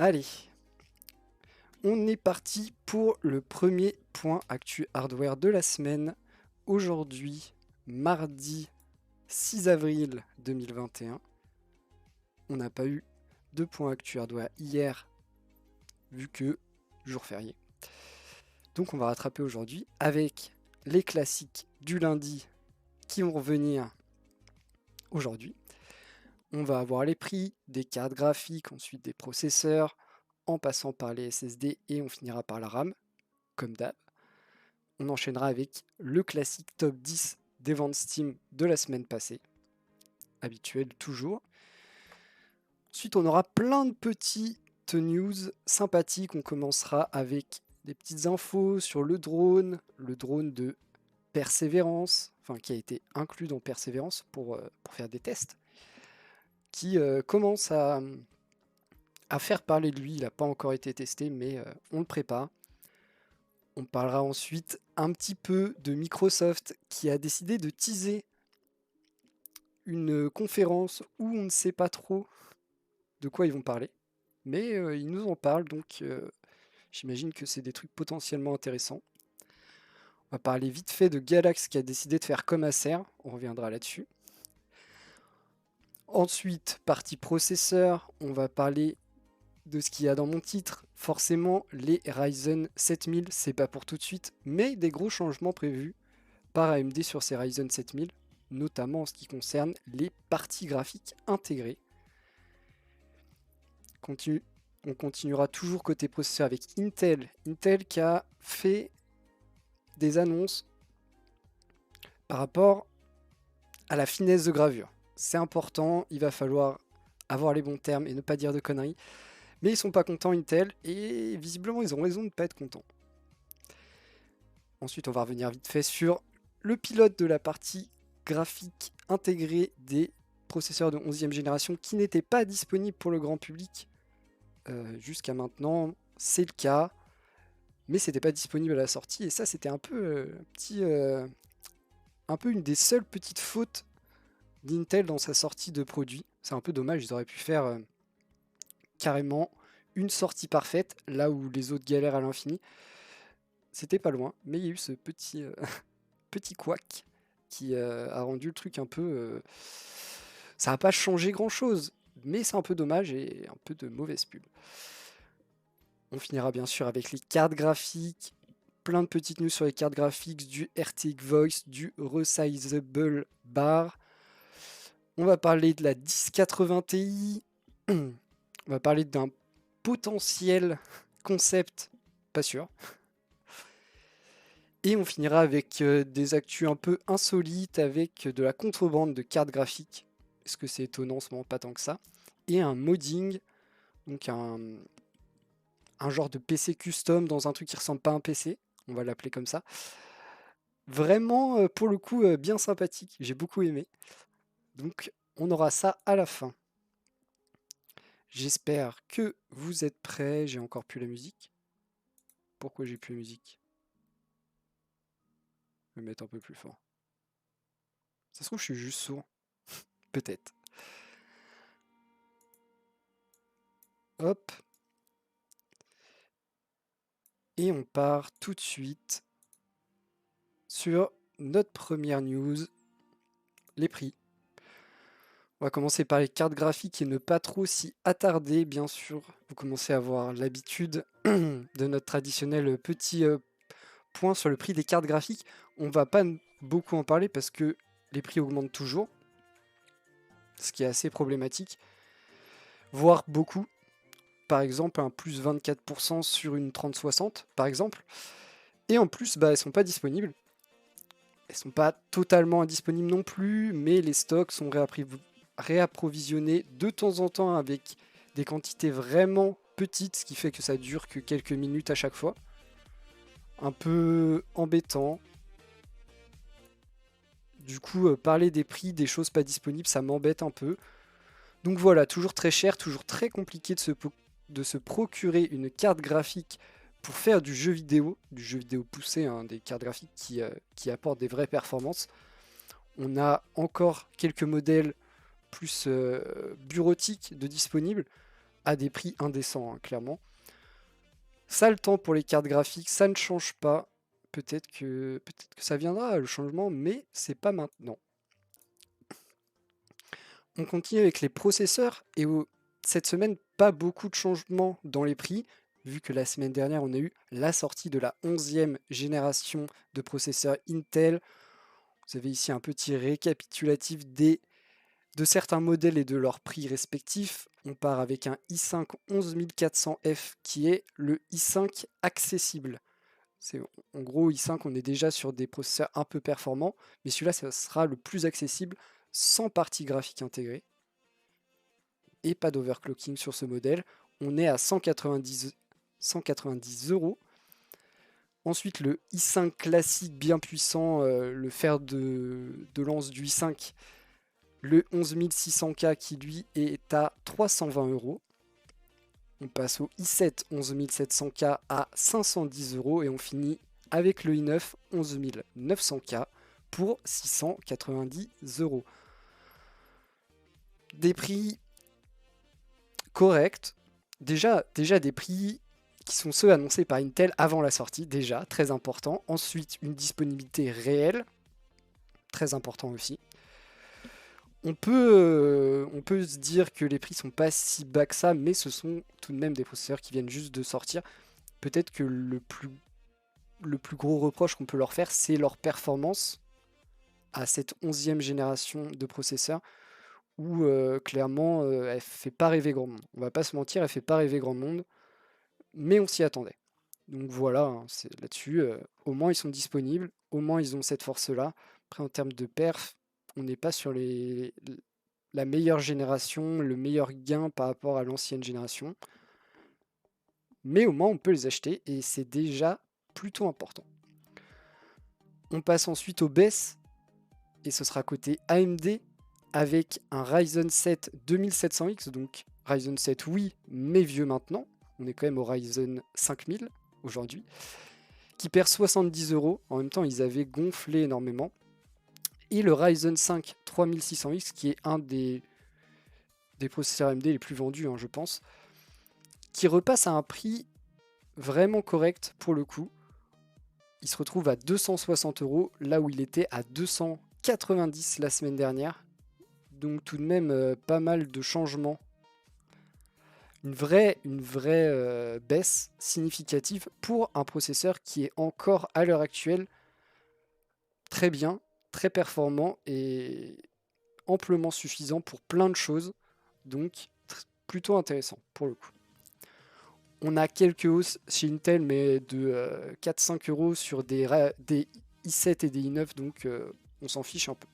Allez, on est parti pour le premier point actu hardware de la semaine. Aujourd'hui, mardi 6 avril 2021. On n'a pas eu de point actu hardware hier, vu que jour férié. Donc on va rattraper aujourd'hui avec les classiques du lundi qui vont revenir aujourd'hui. On va avoir les prix des cartes graphiques, ensuite des processeurs, en passant par les SSD et on finira par la RAM, comme d'hab. On enchaînera avec le classique top 10 des ventes Steam de la semaine passée, habituel toujours. Ensuite, on aura plein de petites news sympathiques. On commencera avec des petites infos sur le drone de Persévérance, enfin qui a été inclus dans Persévérance pour faire des tests, qui commence à faire parler de lui. Il n'a pas encore été testé, mais on le prépare. On parlera ensuite un petit peu de Microsoft qui a décidé de teaser une conférence où on ne sait pas trop de quoi ils vont parler. Mais ils nous en parlent, donc j'imagine que c'est des trucs potentiellement intéressants. On va parler vite fait de Galax qui a décidé de faire comme Acer, on reviendra là-dessus. Ensuite, partie processeur, on va parler de ce qu'il y a dans mon titre. Forcément, les Ryzen 7000, c'est pas pour tout de suite, mais des gros changements prévus par AMD sur ces Ryzen 7000, notamment en ce qui concerne les parties graphiques intégrées. On continuera toujours côté processeur avec Intel. Intel qui a fait des annonces par rapport à la finesse de gravure. C'est important, il va falloir avoir les bons termes et ne pas dire de conneries. Mais ils sont pas contents Intel et visiblement ils ont raison de ne pas être contents. Ensuite on va revenir vite fait sur le pilote de la partie graphique intégrée des processeurs de 11e génération qui n'était pas disponible pour le grand public jusqu'à maintenant. C'est le cas, mais c'était pas disponible à la sortie et ça c'était un peu un peu une des seules petites fautes d'Intel dans sa sortie de produit. C'est un peu dommage, ils auraient pu faire carrément une sortie parfaite là où les autres galèrent à l'infini. C'était pas loin, mais il y a eu ce petit petit couac qui a rendu le truc un peu ça n'a pas changé grand chose, mais c'est un peu dommage et un peu de mauvaise pub. On finira bien sûr avec les cartes graphiques, plein de petites news sur les cartes graphiques, du RTX Voice, du Resizable Bar. On va parler de la 1080 Ti. On va parler d'un potentiel concept, pas sûr. Et on finira avec des actus un peu insolites, avec de la contrebande de cartes graphiques. Est-ce que c'est étonnant en ce moment? Pas tant que ça. Et un modding, donc un genre de PC custom dans un truc qui ressemble pas à un PC. On va l'appeler comme ça. Vraiment, pour le coup, bien sympathique. J'ai beaucoup aimé. Donc, on aura ça à la fin. J'espère que vous êtes prêts. J'ai encore plus la musique. Pourquoi j'ai plus la musique? Je vais mettre un peu plus fort. Ça se trouve, je suis juste sourd. Peut-être. Hop. Et on part tout de suite sur notre première news, les prix. On va commencer par les cartes graphiques et ne pas trop s'y attarder, bien sûr. Vous commencez à avoir l'habitude de notre traditionnel petit point sur le prix des cartes graphiques. On va pas beaucoup en parler parce que les prix augmentent toujours, ce qui est assez problématique, voire beaucoup. Par exemple, un plus 24% sur une 3060, par exemple. Et en plus, elles sont pas disponibles. Elles sont pas totalement indisponibles non plus, mais les stocks sont réapprovisionnés de temps en temps avec des quantités vraiment petites, ce qui fait que ça dure que quelques minutes à chaque fois. Un peu embêtant. Du coup, parler des prix, des choses pas disponibles, ça m'embête un peu. Donc voilà, toujours très cher, toujours très compliqué de se procurer une carte graphique pour faire du jeu vidéo poussé, hein, des cartes graphiques qui apportent des vraies performances. On a encore quelques modèles plus bureautiques de disponibles, à des prix indécents, hein, clairement. Ça a le temps pour les cartes graphiques, ça ne change pas. Peut-être que ça viendra, le changement, mais c'est pas maintenant. On continue avec les processeurs, et cette semaine, pas beaucoup de changements dans les prix, vu que la semaine dernière, on a eu la sortie de la 11e génération de processeurs Intel. Vous avez ici un petit récapitulatif de certains modèles et de leurs prix respectifs. On part avec un i5 11400F qui est le i5 accessible. En gros, i5, on est déjà sur des processeurs un peu performants, mais celui-là, ça sera le plus accessible sans partie graphique intégrée et pas d'overclocking sur ce modèle. On est à 190 €. Ensuite, le i5 classique bien puissant, le fer de lance du i5, le 11600K qui lui est à 320 €. On passe au i7 11700K à 510 € et on finit avec le i9 11900K pour 690 €. Des prix corrects, déjà des prix qui sont ceux annoncés par Intel avant la sortie, déjà, très important. Ensuite, une disponibilité réelle, très important aussi. On peut se dire que les prix sont pas si bas que ça, mais ce sont tout de même des processeurs qui viennent juste de sortir. Peut-être que le plus gros reproche qu'on peut leur faire, c'est leur performance à cette 11e génération de processeurs, où clairement, elle fait pas rêver grand monde. On va pas se mentir, elle fait pas rêver grand monde, mais on s'y attendait. Donc voilà, hein, là-dessus, au moins ils sont disponibles, au moins ils ont cette force-là. Après, en termes de perf, on n'est pas sur la meilleure génération, le meilleur gain par rapport à l'ancienne génération. Mais au moins on peut les acheter et c'est déjà plutôt important. On passe ensuite aux baisses et ce sera côté AMD avec un Ryzen 7 2700X, donc Ryzen 7 oui, mais vieux maintenant. On est quand même au Ryzen 5000 aujourd'hui, qui perd 70 €. En même temps, ils avaient gonflé énormément. Et le Ryzen 5 3600X, qui est un des processeurs AMD les plus vendus, hein, je pense, qui repasse à un prix vraiment correct pour le coup. Il se retrouve à 260 € là où il était à 290 la semaine dernière. Donc tout de même pas mal de changements. Une vraie baisse significative pour un processeur qui est encore à l'heure actuelle très bien, très performant et amplement suffisant pour plein de choses. Donc plutôt intéressant pour le coup. On a quelques hausses chez Intel, mais de 4-5 € sur des i7 et des i9, donc on s'en fiche un peu.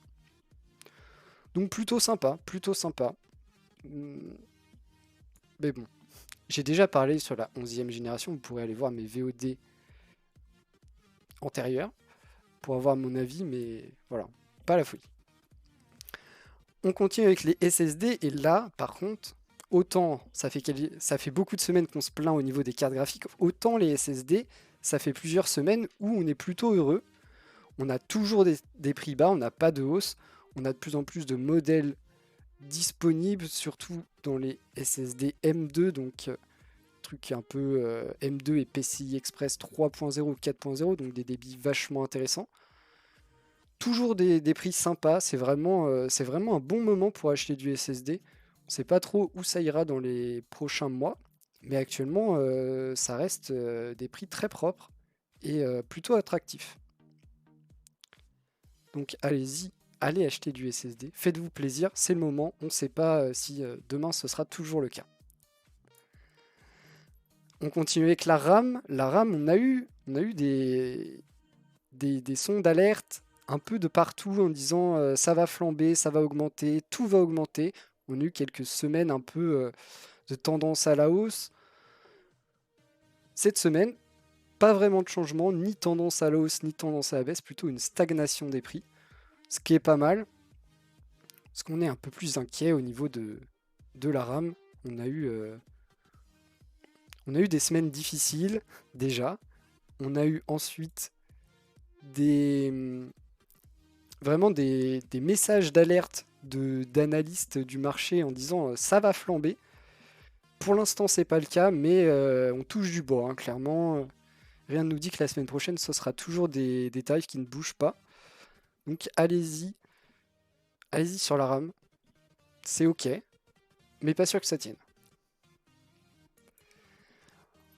Donc plutôt sympa, plutôt sympa. Mais bon, j'ai déjà parlé sur la 11e génération, vous pourrez aller voir mes VOD antérieurs pour avoir mon avis, mais voilà, pas la folie. On continue avec les SSD, et là, par contre, autant ça fait beaucoup de semaines qu'on se plaint au niveau des cartes graphiques, autant les SSD, ça fait plusieurs semaines où on est plutôt heureux. On a toujours des prix bas, on n'a pas de hausse, on a de plus en plus de modèles disponibles, surtout dans les SSD M2, donc truc un peu M2 et PCI Express 3.0 ou 4.0, donc des débits vachement intéressants. Toujours des prix sympas, c'est vraiment un bon moment pour acheter du SSD. On ne sait pas trop où ça ira dans les prochains mois, mais actuellement ça reste des prix très propres et plutôt attractifs. Donc allez-y, allez acheter du SSD, faites-vous plaisir, c'est le moment, on ne sait pas si demain ce sera toujours le cas. On continue avec la RAM. La RAM, on a eu des sons d'alerte un peu de partout en disant ça va flamber, ça va augmenter, tout va augmenter. On a eu quelques semaines un peu de tendance à la hausse. Cette semaine, pas vraiment de changement, ni tendance à la hausse, ni tendance à la baisse, plutôt une stagnation des prix. Ce qui est pas mal, parce qu'on est un peu plus inquiet au niveau de la RAM. On a eu des semaines difficiles déjà. On a eu ensuite vraiment des messages d'alerte d'analystes du marché en disant ça va flamber. Pour l'instant, c'est pas le cas, mais on touche du bois, hein, clairement. Rien ne nous dit que la semaine prochaine, ce sera toujours des tarifs qui ne bougent pas. Donc allez-y sur la RAM. C'est ok, mais pas sûr que ça tienne.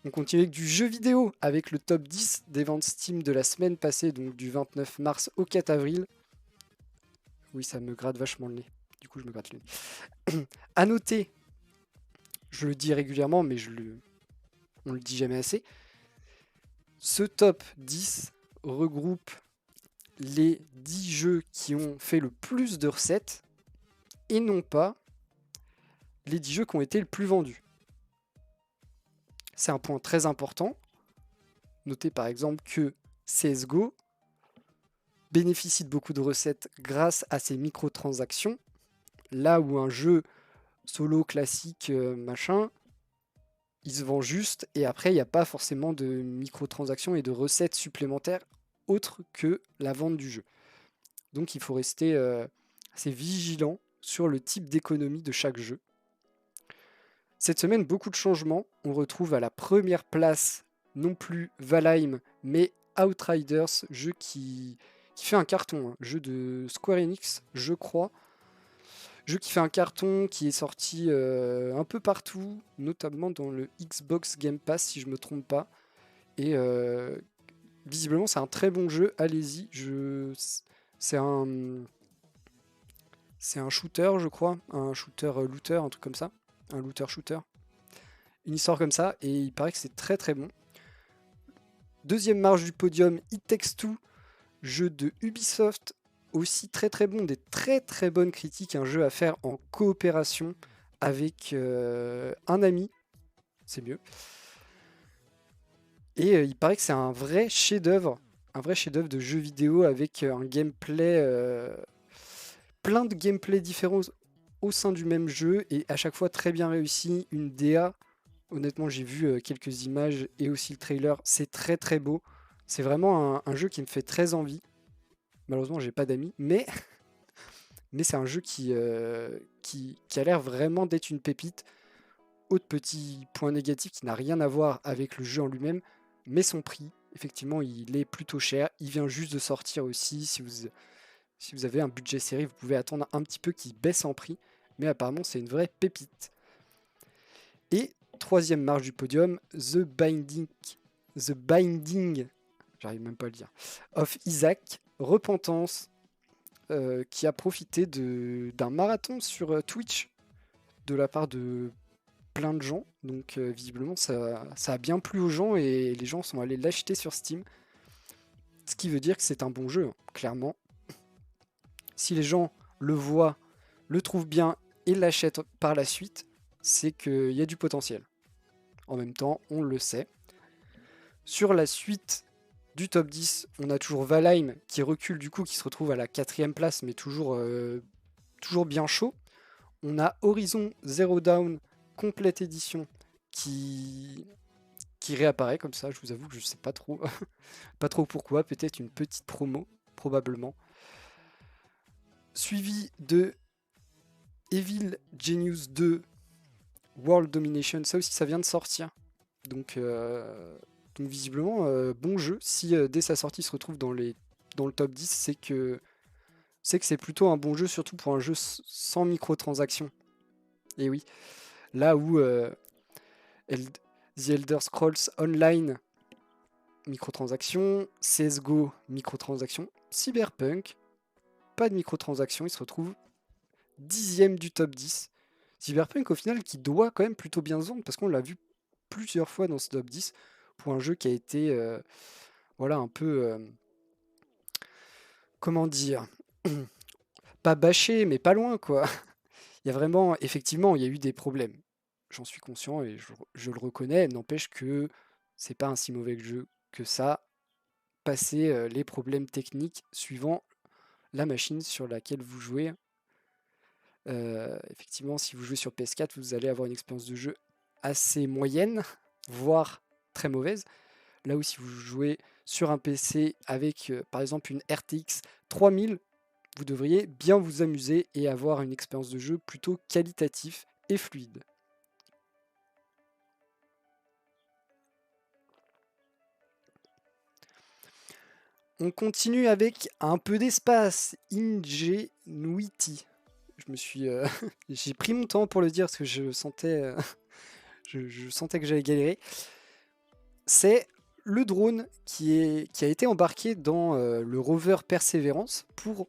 On continue avec du jeu vidéo, avec le top 10 des ventes Steam de la semaine passée, donc du 29 mars au 4 avril. Oui, ça me gratte vachement le nez. Du coup, je me gratte le nez. À noter, je le dis régulièrement, mais on le dit jamais assez. Ce top 10 regroupe les 10 jeux qui ont fait le plus de recettes et non pas les 10 jeux qui ont été le plus vendus. C'est un point très important. Notez par exemple que CSGO bénéficie de beaucoup de recettes grâce à ses microtransactions, là où un jeu solo classique machin, il se vend juste et après il n'y a pas forcément de microtransactions et de recettes supplémentaires autres que la vente du jeu. Donc il faut rester assez vigilant sur le type d'économie de chaque jeu. Cette semaine, beaucoup de changements. On retrouve à la première place non plus Valheim, mais Outriders, jeu qui fait un carton, hein. Jeu de Square Enix, je crois. Jeu qui fait un carton, qui est sorti un peu partout, notamment dans le Xbox Game Pass, si je ne me trompe pas. Et visiblement, c'est un très bon jeu. Allez-y, c'est un shooter, je crois, un shooter looter, un truc comme ça, un looter shooter. Une histoire comme ça, et il paraît que c'est très très bon. Deuxième marche du podium, It Takes Two, jeu de Ubisoft, aussi très très bon, des très très bonnes critiques, un jeu à faire en coopération avec un ami, c'est mieux. Et il paraît que c'est un vrai chef-d'œuvre de jeu vidéo avec un gameplay, plein de gameplay différents au sein du même jeu et à chaque fois très bien réussi, une DA. Honnêtement, j'ai vu quelques images et aussi le trailer, c'est très très beau. C'est vraiment un jeu qui me fait très envie. Malheureusement, j'ai pas d'amis, mais c'est un jeu qui a l'air vraiment d'être une pépite. Autre petit point négatif qui n'a rien à voir avec le jeu en lui-même, mais son prix. Effectivement, il est plutôt cher. Il vient juste de sortir aussi. Si vous avez un budget série, vous pouvez attendre un petit peu qu'il baisse en prix. Mais apparemment, c'est une vraie pépite. Et troisième marche du podium, The Binding, j'arrive même pas à le dire, of Isaac, Repentance, qui a profité d'un marathon sur Twitch de la part de plein de gens. Donc visiblement ça a bien plu aux gens et les gens sont allés l'acheter sur Steam. Ce qui veut dire que c'est un bon jeu, hein, clairement. Si les gens le voient, le trouvent bien et l'achètent par la suite, c'est qu'il y a du potentiel. En même temps, on le sait. Sur la suite du top 10, on a toujours Valheim qui recule du coup, qui se retrouve à la 4ème place, mais toujours bien chaud. On a Horizon Zero Dawn Complete Edition qui réapparaît comme ça. Je vous avoue que je sais pas trop, pas trop pourquoi. Peut-être une petite promo, probablement. Suivi de Evil Genius 2 World Domination. Ça aussi, ça vient de sortir. Donc visiblement, bon jeu. Si dès sa sortie il se retrouve dans le top 10, c'est que c'est plutôt un bon jeu, surtout pour un jeu sans microtransactions. Et oui, là où The Elder Scrolls Online, microtransactions, CSGO, microtransactions, Cyberpunk, pas de microtransactions, il se retrouve 10ème du top 10. Cyberpunk, au final, qui doit quand même plutôt bien se vendre, parce qu'on l'a vu plusieurs fois dans ce top 10, pour un jeu qui a été, voilà, un peu, comment dire, pas bâché, mais pas loin, quoi. Il y a vraiment, effectivement, il y a eu des problèmes. J'en suis conscient et je le reconnais, n'empêche que c'est pas un si mauvais jeu que ça, passer les problèmes techniques suivant la machine sur laquelle vous jouez. Effectivement, si vous jouez sur PS4, vous allez avoir une expérience de jeu assez moyenne, voire très mauvaise. Là où si vous jouez sur un PC avec par exemple une RTX 3000, vous devriez bien vous amuser et avoir une expérience de jeu plutôt qualitative et fluide. On continue avec un peu d'espace. Ingenuity. J'ai pris mon temps pour le dire parce que je sentais, je sentais que j'allais galérer. C'est le drone qui a été embarqué dans le rover Perseverance pour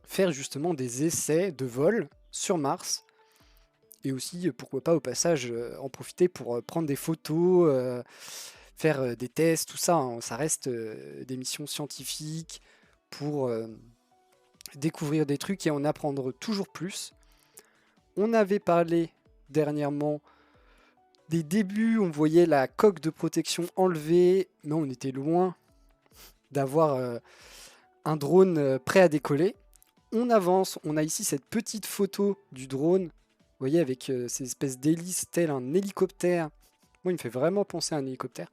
faire justement des essais de vol sur Mars. Et aussi, pourquoi pas au passage, en profiter pour prendre des photos, faire des tests, tout ça. Hein. Ça reste des missions scientifiques pour découvrir des trucs et en apprendre toujours plus. On avait parlé dernièrement des débuts, on voyait la coque de protection enlevée, mais on était loin d'avoir un drone prêt à décoller. On avance, on a ici cette petite photo du drone, vous voyez, avec ces espèces d'hélices tel un hélicoptère. Moi, il me fait vraiment penser à un hélicoptère.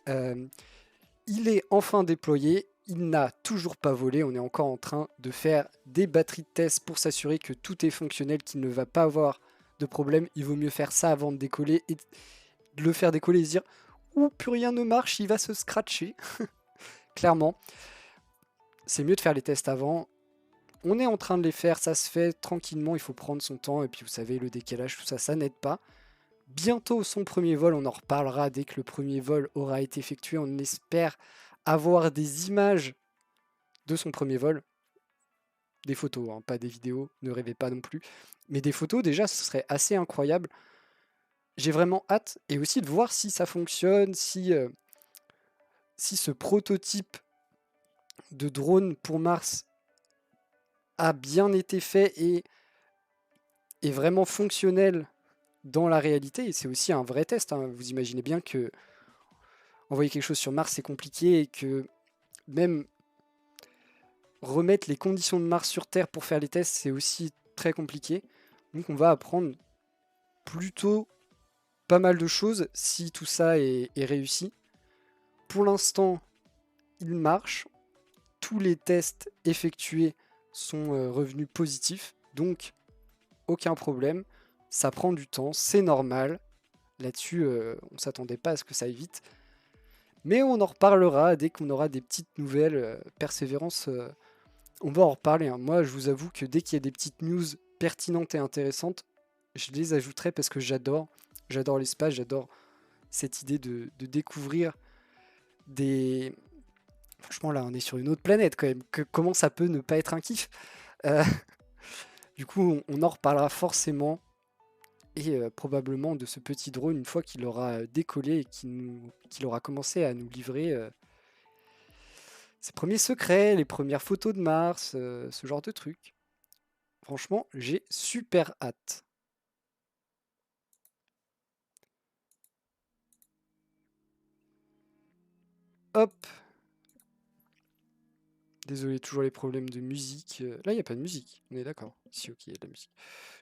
Il est enfin déployé, il n'a toujours pas volé, on est encore en train de faire des batteries de test pour s'assurer que tout est fonctionnel, qu'il ne va pas avoir de problème. Il vaut mieux faire ça avant de décoller et de le faire décoller et se dire « Ouh, plus rien ne marche, il va se scratcher ». Clairement, c'est mieux de faire les tests avant. On est en train de les faire, ça se fait tranquillement, il faut prendre son temps. Et puis vous savez, le décalage, tout ça, ça n'aide pas. Bientôt son premier vol, on en reparlera dès que le premier vol aura été effectué. On espère avoir des images de son premier vol. Des photos, hein, pas des vidéos, ne rêvez pas non plus. Mais des photos, déjà, ce serait assez incroyable. J'ai vraiment hâte, et aussi de voir si ça fonctionne, si ce prototype de drone pour Mars a bien été fait et est vraiment fonctionnel dans la réalité. Et c'est aussi un vrai test. Hein. Vous imaginez bien que envoyer quelque chose sur Mars, c'est compliqué et que même remettre les conditions de Mars sur Terre pour faire les tests, c'est aussi très compliqué. Donc on va apprendre plutôt pas mal de choses si tout ça est réussi. Pour l'instant, il marche. Tous les tests effectués sont revenus positifs. Donc, aucun problème. Ça prend du temps, c'est normal. Là-dessus, on ne s'attendait pas à ce que ça aille vite. Mais on en reparlera dès qu'on aura des petites nouvelles. Persévérance, on va en reparler. Hein. Moi, je vous avoue que dès qu'il y a des petites news pertinentes et intéressantes, je les ajouterai parce que j'adore. J'adore l'espace, j'adore cette idée de découvrir des... Franchement, là, on est sur une autre planète quand même. Comment ça peut ne pas être un kiff Du coup, on en reparlera forcément. Et probablement de ce petit drone une fois qu'il aura décollé et qu'il aura commencé à nous livrer ses premiers secrets, les premières photos de Mars, ce genre de trucs. Franchement, j'ai super hâte. Hop. Désolé, toujours les problèmes de musique. Là, il n'y a pas de musique. On est d'accord. Si, ok, il y a de la musique.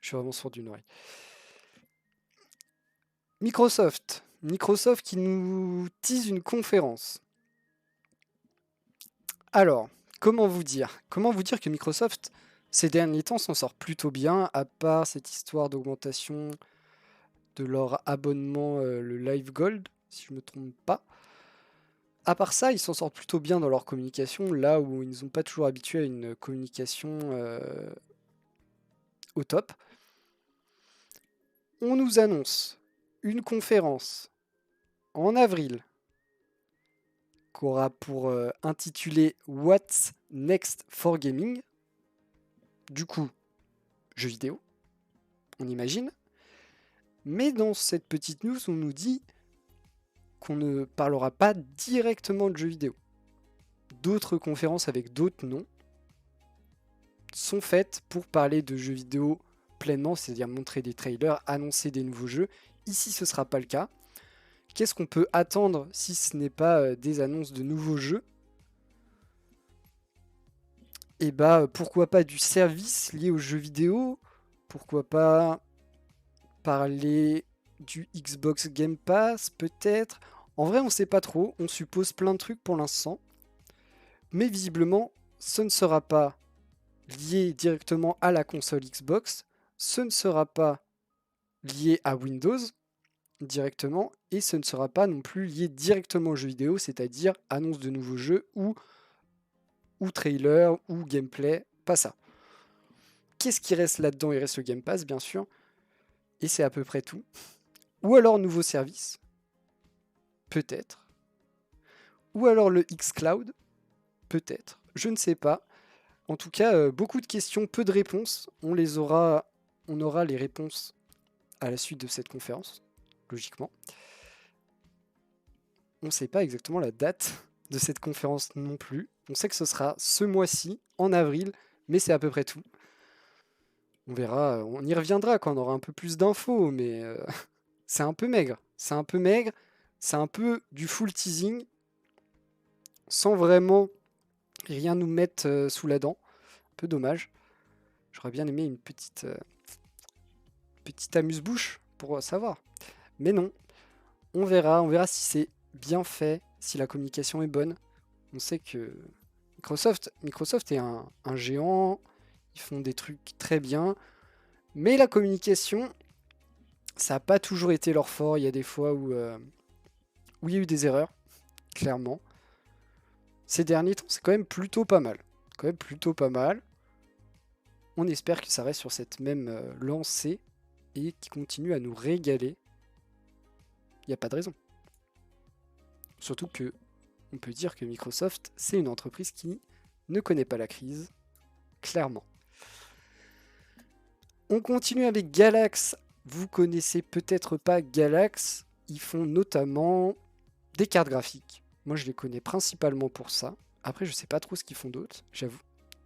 Je suis vraiment sourd d'une oreille. Microsoft. Microsoft qui nous tease une conférence. Alors, comment vous dire? Comment vous dire que Microsoft, ces derniers temps, s'en sort plutôt bien, à part cette histoire d'augmentation de leur abonnement, le Live Gold, si je ne me trompe pas. À part ça, ils s'en sortent plutôt bien dans leur communication, là où ils ne sont pas toujours habitués à une communication au top. On nous annonce une conférence en avril qu'aura pour intitulé What's Next for Gaming. Du coup, jeux vidéo, on imagine. Mais dans cette petite news, on nous dit qu'on ne parlera pas directement de jeux vidéo. D'autres conférences avec d'autres noms sont faites pour parler de jeux vidéo pleinement, c'est-à-dire montrer des trailers, annoncer des nouveaux jeux. Ici, ce ne sera pas le cas. Qu'est-ce qu'on peut attendre si ce n'est pas des annonces de nouveaux jeux? Et bah, pourquoi pas du service lié aux jeux vidéo? Pourquoi pas parler du Xbox Game Pass, peut-être? En vrai, on sait pas trop. On suppose plein de trucs pour l'instant. Mais visiblement, ce ne sera pas lié directement à la console Xbox. Ce ne sera pas lié à Windows directement. Et ce ne sera pas non plus lié directement aux jeux vidéo, c'est-à-dire annonce de nouveaux jeux ou ou trailer, ou gameplay, pas ça. Qu'est-ce qui reste là-dedans? Il reste le Game Pass, bien sûr, et c'est à peu près tout. Ou alors nouveau service, peut-être. Ou alors le xCloud, peut-être. Je ne sais pas. En tout cas, beaucoup de questions, peu de réponses. On aura les réponses à la suite de cette conférence, logiquement. On ne sait pas exactement la date de cette conférence non plus. On sait que ce sera ce mois-ci, en avril, mais c'est à peu près tout. On verra, on y reviendra quand on aura un peu plus d'infos, mais c'est un peu maigre. C'est un peu maigre, c'est un peu du full teasing, sans vraiment rien nous mettre sous la dent. Un peu dommage. J'aurais bien aimé une petite amuse-bouche pour savoir. Mais non, on verra si c'est bien fait, si la communication est bonne. On sait que Microsoft est un géant, ils font des trucs très bien, mais la communication, ça n'a pas toujours été leur fort. Il y a des fois où il y a eu des erreurs, clairement. Ces derniers temps, c'est quand même plutôt pas mal. On espère que ça reste sur cette même lancée et qui continue à nous régaler. Il n'y a pas de raison. Surtout que on peut dire que Microsoft, c'est une entreprise qui ne connaît pas la crise, clairement. On continue avec Galax. Vous connaissez peut-être pas Galax. Ils font notamment des cartes graphiques. Moi, je les connais principalement pour ça. Après, je sais pas trop ce qu'ils font d'autre, j'avoue.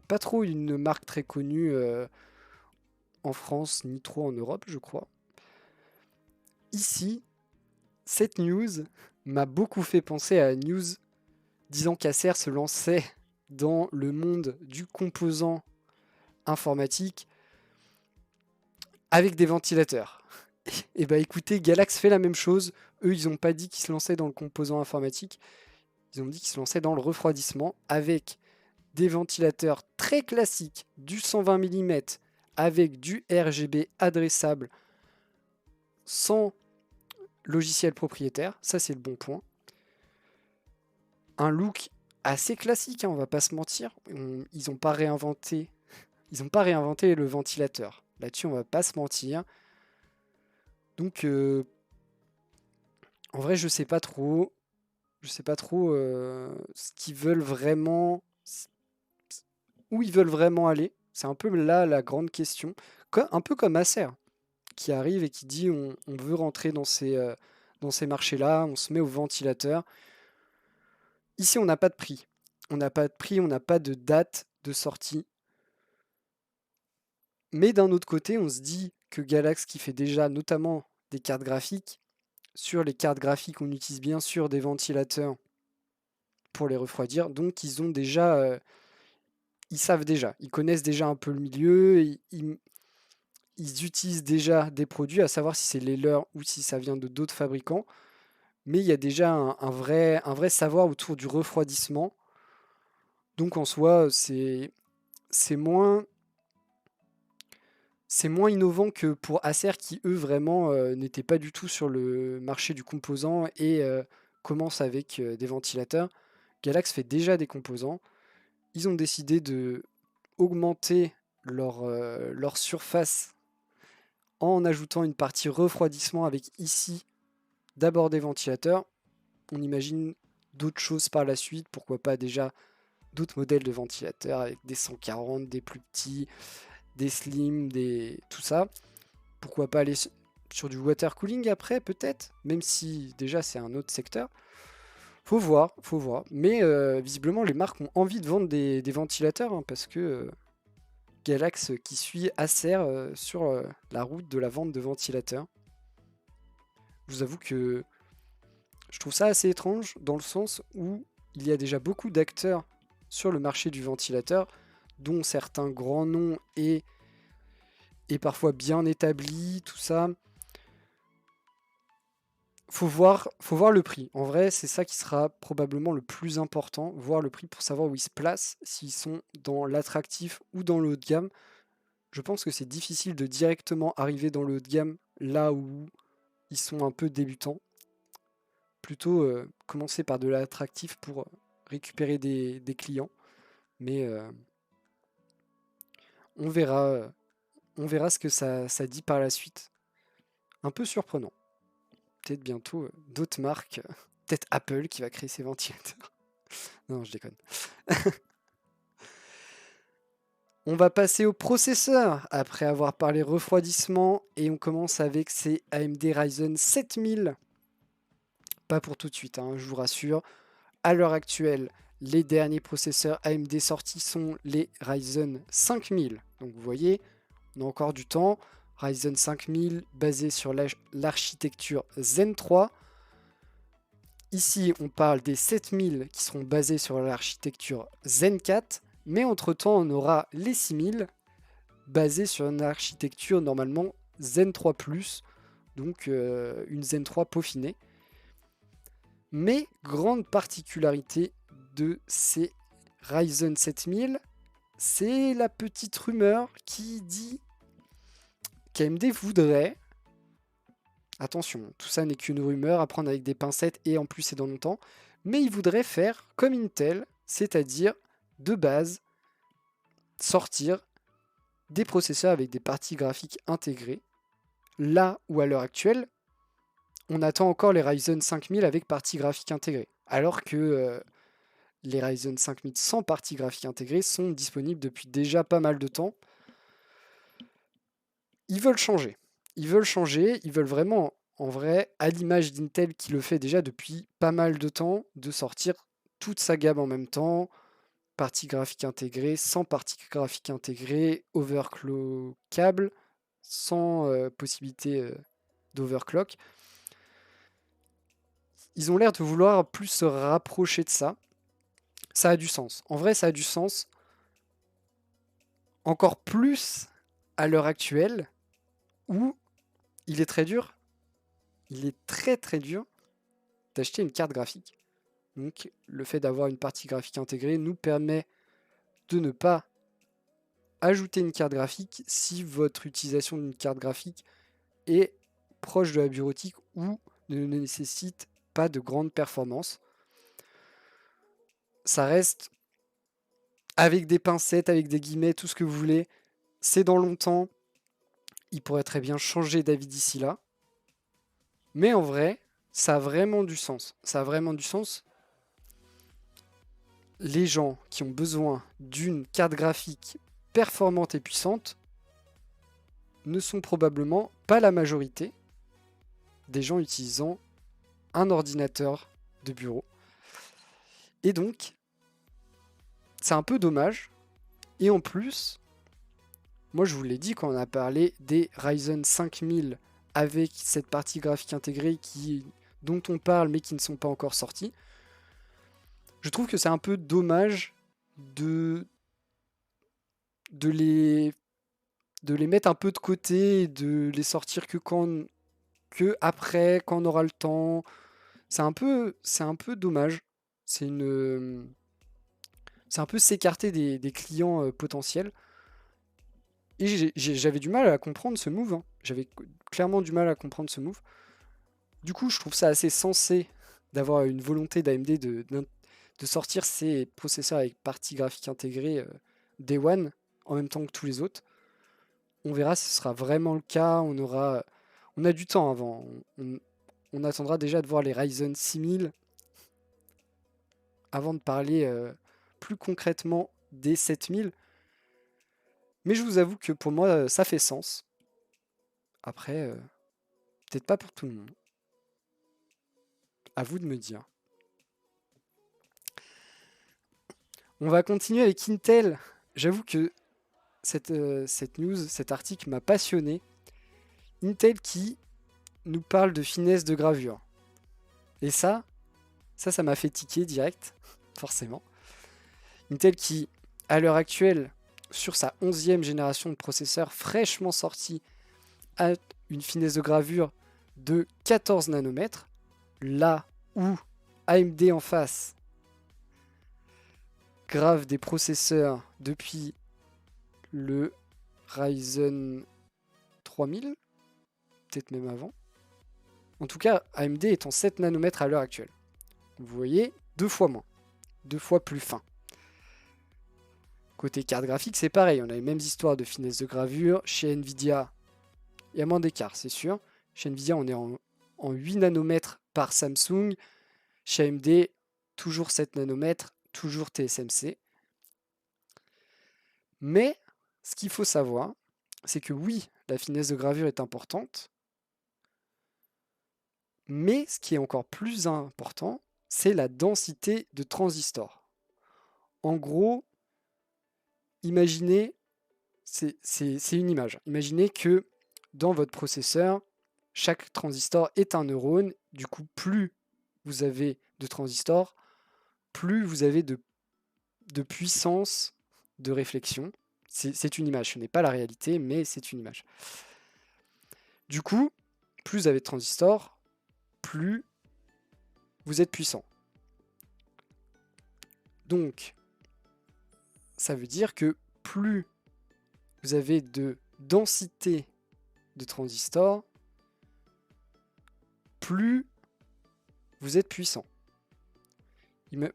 Pas trop une marque très connue en France, ni trop en Europe, je crois. Ici, cette news m'a beaucoup fait penser à la news disant qu'Acer se lançait dans le monde du composant informatique avec des ventilateurs. Et bah écoutez, Galax fait la même chose. Eux, ils n'ont pas dit qu'ils se lançaient dans le composant informatique. Ils ont dit qu'ils se lançaient dans le refroidissement avec des ventilateurs très classiques, du 120 mm, avec du RGB adressable, sans logiciel propriétaire. Ça, c'est le bon point. Un look assez classique, hein, on va pas se mentir. Ils n'ont pas réinventé le ventilateur. Là-dessus, on va pas se mentir. Donc, en vrai, je sais pas trop. Ce qu'ils veulent vraiment, où ils veulent vraiment aller. C'est un peu là la grande question. Un peu comme Acer, qui arrive et qui dit on veut rentrer dans ces marchés-là, on se met au ventilateur. Ici, on n'a pas de prix. On n'a pas de date de sortie. Mais d'un autre côté, on se dit que Galax, qui fait déjà notamment des cartes graphiques, sur les cartes graphiques, on utilise bien sûr des ventilateurs pour les refroidir. Donc, ils savent déjà, ils connaissent déjà un peu le milieu, ils utilisent déjà des produits, à savoir si c'est les leurs ou si ça vient de d'autres fabricants. Mais il y a déjà un vrai savoir autour du refroidissement. Donc en soi, c'est moins innovant que pour Acer qui, eux, vraiment n'étaient pas du tout sur le marché du composant et commencent avec des ventilateurs. Galax fait déjà des composants. Ils ont décidé de augmenter leur surface en ajoutant une partie refroidissement avec ici d'abord des ventilateurs. On imagine d'autres choses par la suite, pourquoi pas déjà d'autres modèles de ventilateurs avec des 140, des plus petits, des slim, tout ça. Pourquoi pas aller sur du water cooling après, peut-être, même si déjà c'est un autre secteur. Faut voir. Mais visiblement, les marques ont envie de vendre des ventilateurs hein, parce que Galax qui suit Acer sur la route de la vente de ventilateurs. Je vous avoue que je trouve ça assez étrange dans le sens où il y a déjà beaucoup d'acteurs sur le marché du ventilateur, dont certains grands noms et parfois bien établis, tout ça. Faut voir le prix. En vrai, c'est ça qui sera probablement le plus important, voir le prix pour savoir où ils se placent, s'ils sont dans l'attractif ou dans le haut de gamme. Je pense que c'est difficile de directement arriver dans le haut de gamme là où ils sont un peu débutants. Plutôt commencer par de l'attractif pour récupérer des clients. Mais on verra ce que ça dit par la suite. Un peu surprenant. Peut-être bientôt d'autres marques, peut-être Apple qui va créer ses ventilateurs. Non, je déconne. On va passer au processeur après avoir parlé refroidissement et on commence avec ces AMD Ryzen 7000. Pas pour tout de suite, hein, je vous rassure. À l'heure actuelle, les derniers processeurs AMD sortis sont les Ryzen 5000. Donc vous voyez, on a encore du temps. Ryzen 5000 basé sur l'architecture Zen 3. Ici, on parle des 7000 qui seront basés sur l'architecture Zen 4. Mais entre-temps, on aura les 6000 basés sur une architecture normalement Zen 3+, donc une Zen 3 peaufinée. Mais grande particularité de ces Ryzen 7000, c'est la petite rumeur qui dit qu'AMD voudrait, attention, tout ça n'est qu'une rumeur à prendre avec des pincettes et en plus c'est dans longtemps, mais il voudrait faire comme Intel, c'est-à-dire de base sortir des processeurs avec des parties graphiques intégrées, là où à l'heure actuelle, on attend encore les Ryzen 5000 avec parties graphiques intégrées, alors que les Ryzen 5000 sans partie graphique intégrée sont disponibles depuis déjà pas mal de temps. Ils veulent changer. Ils veulent vraiment, en vrai, à l'image d'Intel qui le fait déjà depuis pas mal de temps, de sortir toute sa gamme en même temps, partie graphique intégrée, sans partie graphique intégrée, overclockable, sans possibilité d'overclock. Ils ont l'air de vouloir plus se rapprocher de ça. Ça a du sens. En vrai, ça a du sens. Encore plus à l'heure actuelle où il est très dur. Il est très très dur d'acheter une carte graphique. Donc le fait d'avoir une partie graphique intégrée nous permet de ne pas ajouter une carte graphique si votre utilisation d'une carte graphique est proche de la bureautique ou ne nécessite pas de grande performance. Ça reste avec des pincettes, avec des guillemets, tout ce que vous voulez. C'est dans longtemps. Il pourrait très bien changer d'avis d'ici là. Mais en vrai, ça a vraiment du sens. Ça a vraiment du sens. Les gens qui ont besoin d'une carte graphique performante et puissante ne sont probablement pas la majorité des gens utilisant un ordinateur de bureau. Et donc, c'est un peu dommage. Et en plus, moi je vous l'ai dit quand on a parlé des Ryzen 5000 avec cette partie graphique intégrée dont on parle mais qui ne sont pas encore sortis. Je trouve que c'est un peu dommage de les mettre un peu de côté et de les sortir que après, quand on aura le temps. C'est un peu dommage. C'est un peu s'écarter des clients potentiels. Et j'avais du mal à comprendre ce move. Hein. J'avais clairement du mal à comprendre ce move. Du coup, je trouve ça assez sensé d'avoir une volonté d'AMD de sortir ces processeurs avec partie graphique intégrée Day One en même temps que tous les autres. On verra si ce sera vraiment le cas. On a du temps avant. On attendra déjà de voir les Ryzen 6000 avant de parler plus concrètement des 7000. Mais je vous avoue que pour moi, ça fait sens. Après, peut-être pas pour tout le monde. À vous de me dire. On va continuer avec Intel. J'avoue que cette news, cet article m'a passionné. Intel qui nous parle de finesse de gravure. Et ça m'a fait tiquer direct, forcément. Intel qui, à l'heure actuelle, sur sa 11e génération de processeurs fraîchement sorti, a une finesse de gravure de 14 nanomètres, là où AMD en face grave des processeurs depuis le Ryzen 3000, peut-être même avant. En tout cas, AMD est en 7 nanomètres à l'heure actuelle. Vous voyez, 2 fois moins, 2 fois plus fin. Côté carte graphique, c'est pareil, on a les mêmes histoires de finesse de gravure. Chez Nvidia, il y a moins d'écart, c'est sûr. Chez Nvidia, on est en 8 nanomètres par Samsung. Chez AMD, toujours 7 nanomètres, toujours TSMC. Mais ce qu'il faut savoir, c'est que oui, la finesse de gravure est importante, mais ce qui est encore plus important, c'est la densité de transistors. En gros, imaginez, c'est une image. Imaginez que dans votre processeur, chaque transistor est un neurone. Du coup, plus vous avez de transistors, plus vous avez de puissance de réflexion. C'est une image, ce n'est pas la réalité, mais c'est une image. Du coup, plus vous avez de transistors, plus vous êtes puissant. Donc, ça veut dire que plus vous avez de densité de transistors, plus vous êtes puissant.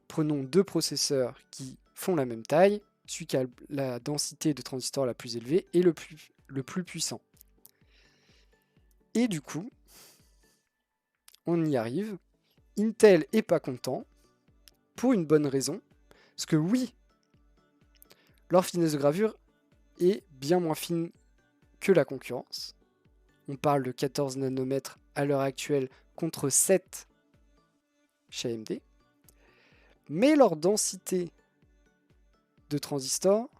Prenons deux processeurs qui font la même taille. Celui qui a la densité de transistors la plus élevée est le plus puissant. Et du coup, on y arrive. Intel est pas content pour une bonne raison. Parce que oui, leur finesse de gravure est bien moins fine que la concurrence. On parle de 14 nanomètres à l'heure actuelle contre 7 chez AMD. Mais leur densité de transistors,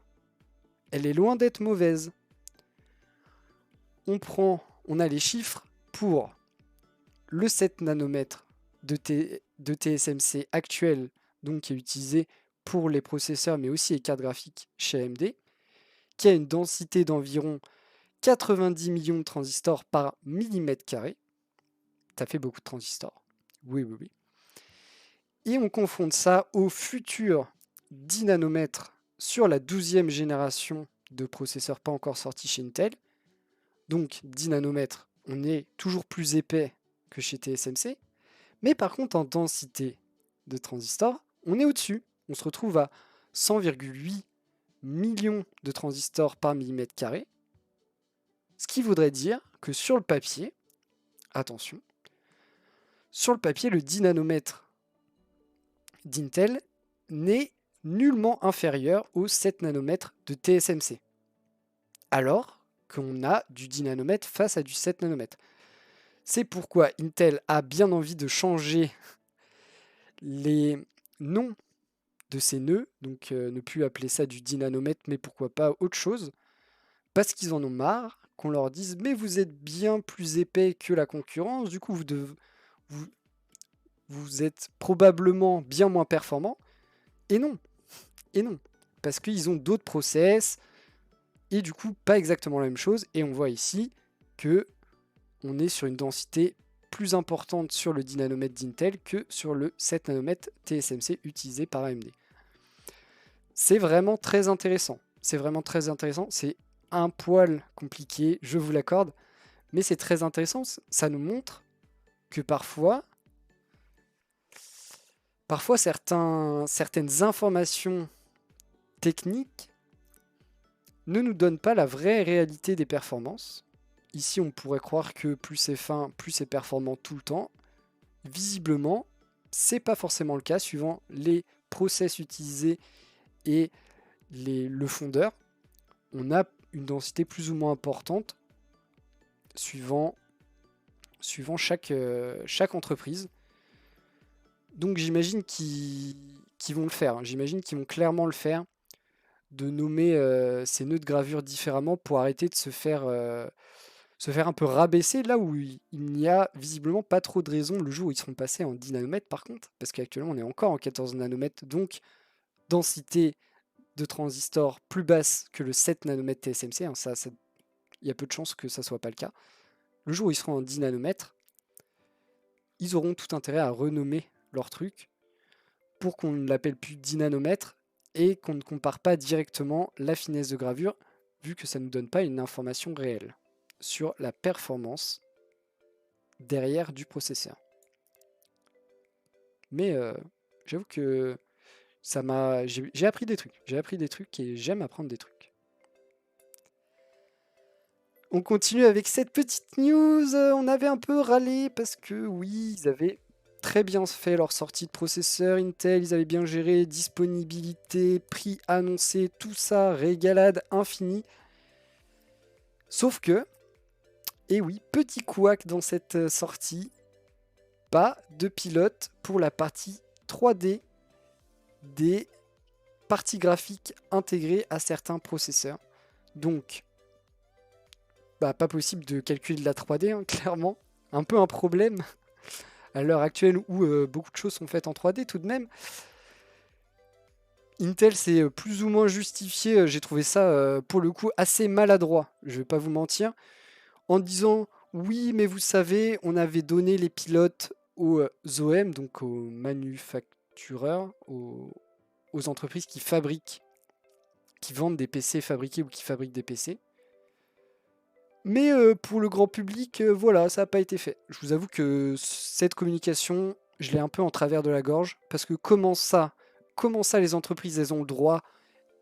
elle est loin d'être mauvaise. On a les chiffres pour le 7 nanomètres de TSMC actuel, donc qui est utilisé pour les processeurs, mais aussi les cartes graphiques chez AMD, qui a une densité d'environ 90 millions de transistors par millimètre carré. Ça fait beaucoup de transistors. Oui, oui, oui. Et on confronte ça au futur 10 nanomètres sur la 12e génération de processeurs pas encore sortis chez Intel. Donc 10 nanomètres, on est toujours plus épais que chez TSMC. Mais par contre, en densité de transistors, on est au-dessus. On se retrouve à 100,8 millions de transistors par millimètre carré. Ce qui voudrait dire que sur le papier, attention, sur le papier, le 10 nanomètres d'Intel n'est nullement inférieur aux 7 nanomètres de TSMC. Alors qu'on a du 10 nanomètres face à du 7 nanomètres. C'est pourquoi Intel a bien envie de changer les noms de ces nœuds, donc ne plus appeler ça du 10 nanomètres, mais pourquoi pas autre chose, parce qu'ils en ont marre qu'on leur dise « mais vous êtes bien plus épais que la concurrence, du coup vous êtes probablement bien moins performant ». Et non, parce qu'ils ont d'autres process, et du coup pas exactement la même chose, et on voit ici que on est sur une densité plus importante sur le 10 nanomètres d'Intel que sur le 7 nanomètres TSMC utilisé par AMD. C'est vraiment très intéressant. C'est un poil compliqué, je vous l'accorde, mais c'est très intéressant. Ça nous montre que parfois certaines informations techniques ne nous donnent pas la vraie réalité des performances. Ici, on pourrait croire que plus c'est fin, plus c'est performant tout le temps. Visiblement, c'est pas forcément le cas suivant les process utilisés et le fondeur. On a une densité plus ou moins importante suivant chaque entreprise. Donc j'imagine qu'ils vont le faire. J'imagine qu'ils vont clairement le faire, de nommer ces nœuds de gravure différemment pour arrêter de se faire un peu rabaisser là où il n'y a visiblement pas trop de raison le jour où ils seront passés en 10 nanomètres par contre, parce qu'actuellement on est encore en 14 nanomètres, donc densité de transistors plus basse que le 7 nanomètres TSMC, hein, il y a peu de chances que ça soit pas le cas. Le jour où ils seront en 10 nanomètres, ils auront tout intérêt à renommer leur truc pour qu'on ne l'appelle plus 10 nanomètres et qu'on ne compare pas directement la finesse de gravure, vu que ça ne nous donne pas une information réelle sur la performance derrière du processeur. Mais j'avoue que J'ai appris des trucs. J'ai appris des trucs et j'aime apprendre des trucs. On continue avec cette petite news. On avait un peu râlé parce que oui, ils avaient très bien fait leur sortie de processeur Intel. Ils avaient bien géré disponibilité, prix annoncé, tout ça, régalade infinie. Sauf que, et oui, petit couac dans cette sortie, pas de pilote pour la partie 3D des parties graphiques intégrées à certains processeurs. Donc, pas possible de calculer de la 3D, hein, clairement. Un peu un problème à l'heure actuelle où beaucoup de choses sont faites en 3D tout de même. Intel s'est plus ou moins justifié, j'ai trouvé ça pour le coup assez maladroit, je vais pas vous mentir, en disant oui mais vous savez on avait donné les pilotes aux OEM, donc aux manufactureurs, aux entreprises qui fabriquent, qui vendent des PC fabriqués ou qui fabriquent des PC. Mais pour le grand public, voilà, ça n'a pas été fait. Je vous avoue que cette communication, je l'ai un peu en travers de la gorge, parce que comment ça les entreprises, elles ont le droit,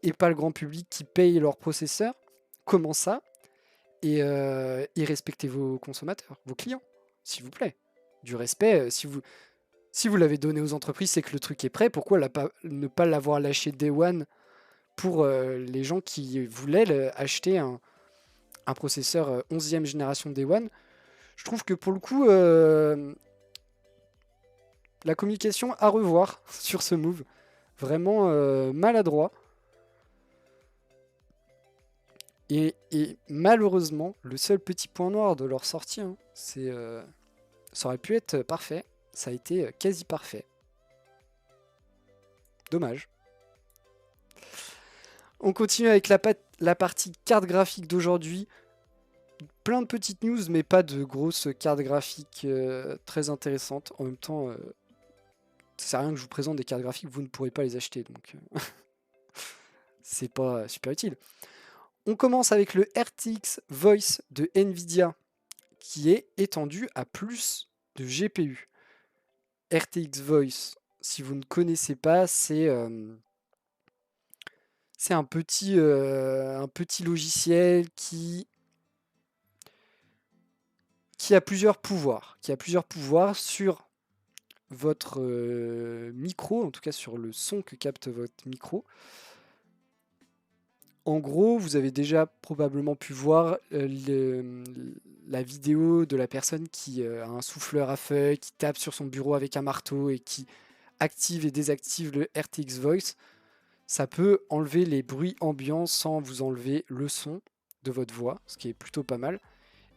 et pas le grand public qui paye leurs processeurs? Comment ça? Et respectez vos consommateurs, vos clients, s'il vous plaît. Du respect, si vous l'avez donné aux entreprises, c'est que le truc est prêt. Pourquoi ne pas l'avoir lâché Day One pour les gens qui voulaient acheter un processeur 11e génération Day One? Je trouve que pour le coup, la communication à revoir sur ce move. Vraiment maladroit. Et malheureusement, le seul petit point noir de leur sortie, hein, c'est ça aurait pu être parfait. Ça a été quasi parfait. Dommage. On continue avec la partie carte graphique d'aujourd'hui. Plein de petites news, mais pas de grosses cartes graphiques très intéressantes. En même temps, ça sert à rien que je vous présente des cartes graphiques, vous ne pourrez pas les acheter, donc c'est pas super utile. On commence avec le RTX Voice de Nvidia, qui est étendu à plus de GPU. RTX Voice, si vous ne connaissez pas, c'est un petit logiciel qui a plusieurs pouvoirs. Qui a plusieurs pouvoirs sur votre micro, en tout cas sur le son que capte votre micro. En gros, vous avez déjà probablement pu voir la vidéo de la personne qui a un souffleur à feuilles, qui tape sur son bureau avec un marteau et qui active et désactive le RTX Voice. Ça peut enlever les bruits ambiants sans vous enlever le son de votre voix, ce qui est plutôt pas mal.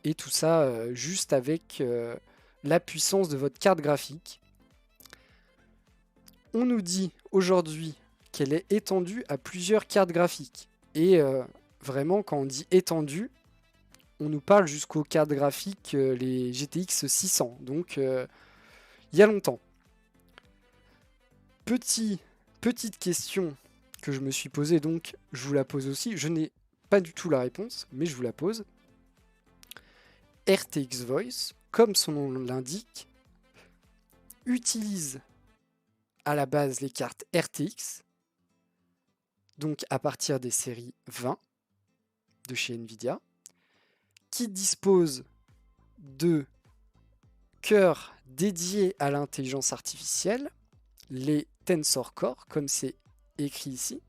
Et tout ça juste avec la puissance de votre carte graphique. On nous dit aujourd'hui qu'elle est étendue à plusieurs cartes graphiques. Et vraiment, quand on dit étendue, on nous parle jusqu'aux cartes graphiques, les GTX 600. Donc, il y a longtemps. Petite question que je me suis posée, donc je vous la pose aussi. Je n'ai pas du tout la réponse, mais je vous la pose. RTX Voice, comme son nom l'indique, utilise à la base les cartes RTX, donc à partir des séries 20 de chez Nvidia, qui dispose de cœurs dédiés à l'intelligence artificielle, les Tensor Core, comme c'est écrit ici.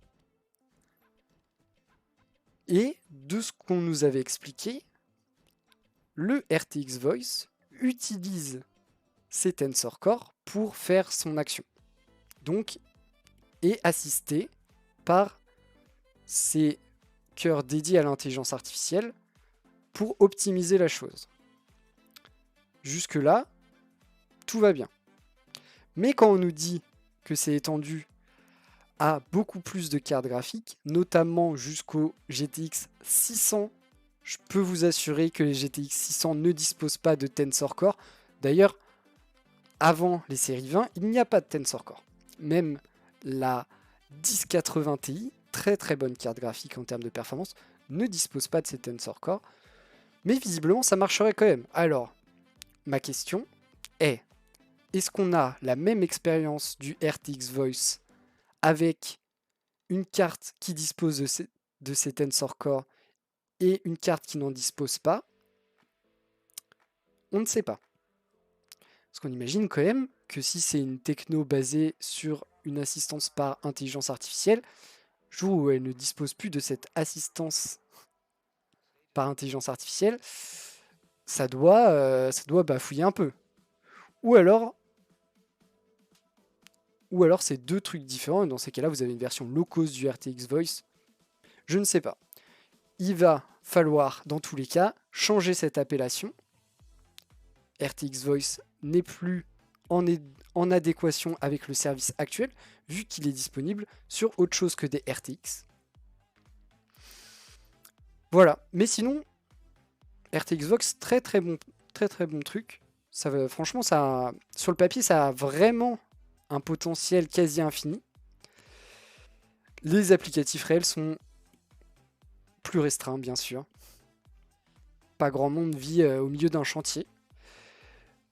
Et de ce qu'on nous avait expliqué, le RTX Voice utilise ces Tensor Core pour faire son action. Donc, est assisté par ces cœurs dédiés à l'intelligence artificielle pour optimiser la chose. Jusque-là, tout va bien. Mais quand on nous dit que c'est étendu à beaucoup plus de cartes graphiques, notamment jusqu'au GTX 600, je peux vous assurer que les GTX 600 ne disposent pas de Tensor Core. D'ailleurs, avant les séries 20, il n'y a pas de Tensor Core. Même la 1080 Ti, très très bonne carte graphique en termes de performance, ne dispose pas de ces Tensor Core. Mais visiblement, ça marcherait quand même. Alors, ma question est, est-ce qu'on a la même expérience du RTX Voice avec une carte qui dispose de ces Tensor Core et une carte qui n'en dispose pas, on ne sait pas. Parce qu'on imagine quand même que si c'est une techno basée sur une assistance par intelligence artificielle, jour où elle ne dispose plus de cette assistance par intelligence artificielle, ça doit bafouiller un peu. Ou alors c'est deux trucs différents, et dans ces cas-là, vous avez une version low-cost du RTX Voice. Je ne sais pas. Il va falloir, dans tous les cas, changer cette appellation. RTX Voice n'est plus en adéquation avec le service actuel, vu qu'il est disponible sur autre chose que des RTX. Voilà. Mais sinon, RTX Vox, très bon truc. Franchement, sur le papier, ça a vraiment un potentiel quasi infini. Les applicatifs réels sont plus restreints, bien sûr. Pas grand monde vit au milieu d'un chantier.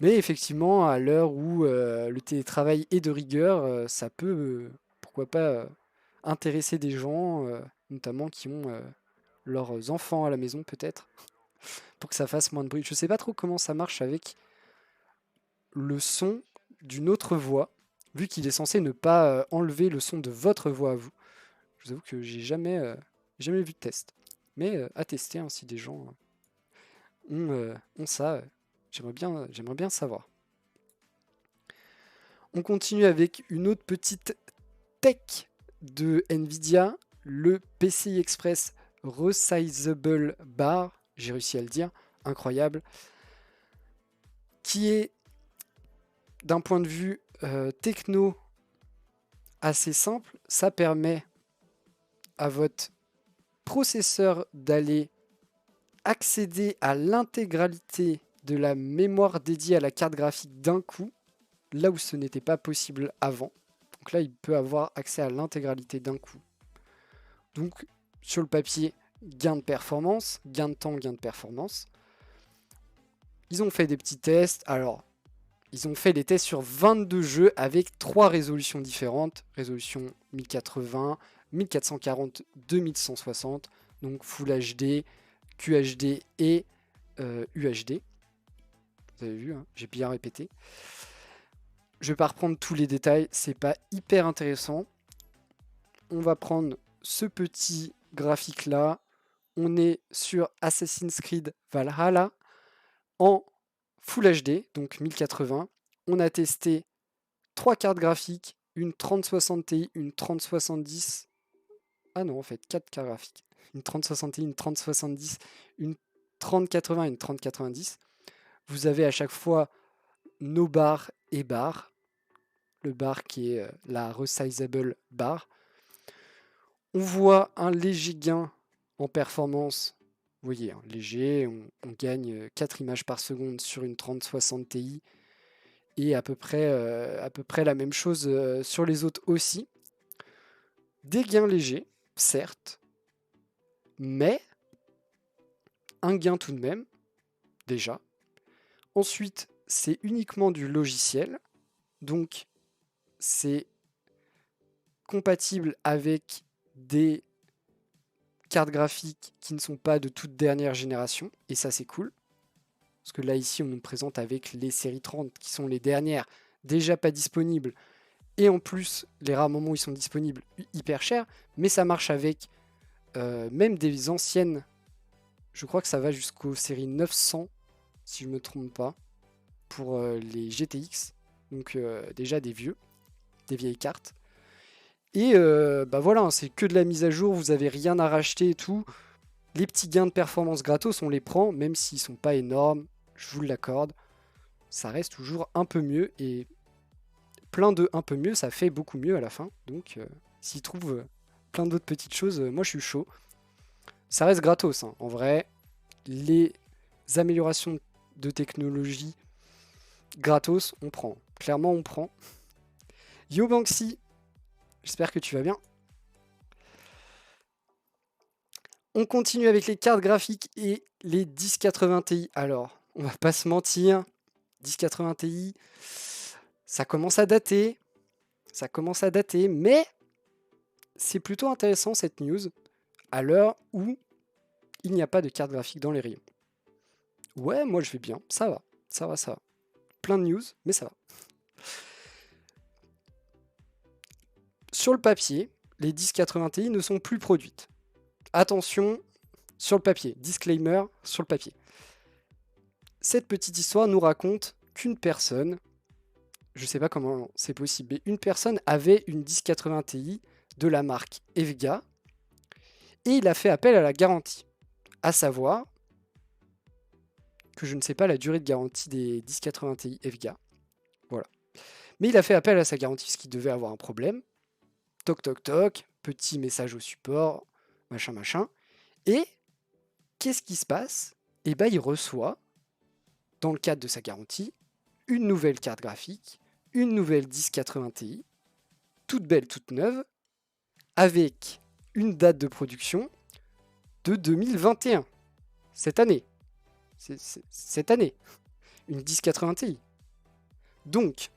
Mais effectivement, à l'heure où le télétravail est de rigueur, ça peut, pourquoi pas, intéresser des gens, notamment qui ont leurs enfants à la maison peut-être, pour que ça fasse moins de bruit. Je sais pas trop comment ça marche avec le son d'une autre voix, vu qu'il est censé ne pas enlever le son de votre voix à vous. Je vous avoue que j'ai jamais vu de test. Mais à tester, hein, si des gens ont ça, j'aimerais bien savoir. On continue avec une autre petite tech de Nvidia, le PCI Express Resizable Bar, j'ai réussi à le dire, incroyable, qui est d'un point de vue techno assez simple. Ça permet à votre processeur d'aller accéder à l'intégralité de la mémoire dédiée à la carte graphique d'un coup, là où ce n'était pas possible avant. Donc là, il peut avoir accès à l'intégralité d'un coup. Donc, sur le papier, gain de performance, gain de temps, gain de performance. Ils ont fait des petits tests. Alors, ils ont fait des tests sur 22 jeux avec 3 résolutions différentes. Résolution 1080, 1440, 2160. Donc Full HD, QHD et UHD. Vous avez vu, hein, j'ai bien répété. Je ne vais pas reprendre tous les détails, c'est pas hyper intéressant. On va prendre ce petit graphique là. On est sur Assassin's Creed Valhalla en Full HD, donc 1080. On a testé 3 cartes graphiques, une 3060 Ti, une 3070. Ah non, en fait, 4 cartes graphiques. Une 3060 Ti, une 3070, une 3080 et une 3090. Vous avez à chaque fois nos barres et barres. Le bar qui est la resizable bar. On voit un léger gain en performance. Vous voyez, hein, léger, on gagne 4 images par seconde sur une 3060 Ti. Et à peu près la même chose sur les autres aussi. Des gains légers, certes, mais un gain tout de même, déjà. Ensuite, c'est uniquement du logiciel, donc c'est compatible avec des cartes graphiques qui ne sont pas de toute dernière génération, et ça c'est cool. Parce que là ici on nous présente avec les séries 30 qui sont les dernières, déjà pas disponibles, et en plus les rares moments où ils sont disponibles hyper chers, mais ça marche avec même des anciennes, je crois que ça va jusqu'aux séries 900, si je ne me trompe pas, pour les GTX, donc déjà des vieilles cartes. Et bah voilà, hein, c'est que de la mise à jour, vous n'avez rien à racheter et tout. Les petits gains de performance gratos, on les prend, même s'ils sont pas énormes, je vous l'accorde. Ça reste toujours un peu mieux, et plein de un peu mieux, ça fait beaucoup mieux à la fin. Donc s'ils trouvent plein d'autres petites choses, moi je suis chaud. Ça reste gratos, hein. En vrai, les améliorations de technologie gratos, on prend. Clairement, on prend. Yo Banksy, j'espère que tu vas bien. On continue avec les cartes graphiques et les 1080 Ti. Alors, on va pas se mentir, 1080 Ti, ça commence à dater. Mais c'est plutôt intéressant cette news à l'heure où il n'y a pas de carte graphique dans les rayons. Ouais, moi je vais bien, ça va, ça va, ça va. Plein de news, mais ça va. Sur le papier, les 1080 Ti ne sont plus produites. Attention, sur le papier, disclaimer, sur le papier. Cette petite histoire nous raconte qu'une personne, je ne sais pas comment c'est possible, mais une personne avait une 1080 Ti de la marque EVGA et il a fait appel à la garantie. À savoir que je ne sais pas la durée de garantie des 1080 Ti EVGA. Voilà. Mais il a fait appel à sa garantie parce qu'il devait avoir un problème. Toc toc toc, petit message au support, machin machin. Et qu'est-ce qui se passe? Eh bien, il reçoit, dans le cadre de sa garantie, une nouvelle carte graphique, une nouvelle 1080 Ti, toute belle, toute neuve, avec une date de production de 2021. Cette année. Cette année. Une 1080 Ti. Donc,